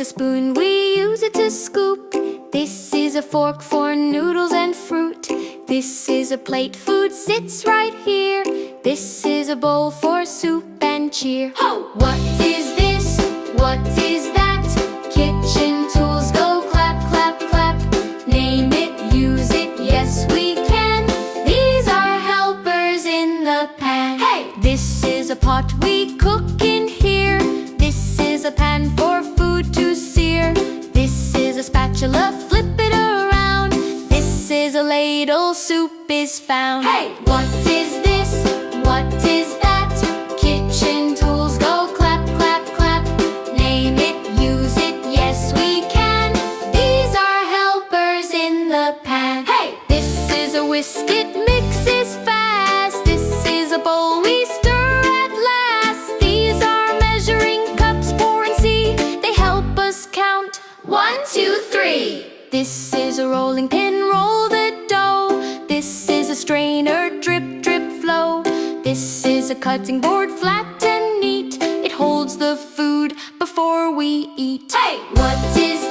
spoon, we use it to scoop. This is a fork for noodles and fruit. This is a plate, food sits right here. This is a bowl for soup and cheer. Ho! What is this? What is that? Kitchen tools, go clap, clap, clap. Name it, use it, yes we can. These are helpers in the pan. Hey! This is a pot, we cook in here. This is a pan for food to sear. This is a spatula, flip it around. This is a ladle, soup is found. Hey! What is this? What is that? Kitchen tools, go clap, clap, clap. Name it, use it, yes we can. These are helpers in the pan. Hey! This is a whisk, it mixes fast. This is a bowl, we stir at last. These are measuring cups, pour and see. They help us count 1, 2, 3. This is a rolling pin, roll the dough. This is a strainer, drip, drip, flow. This is a cutting board, flat and neat. It holds the food before we eat. Hey! What is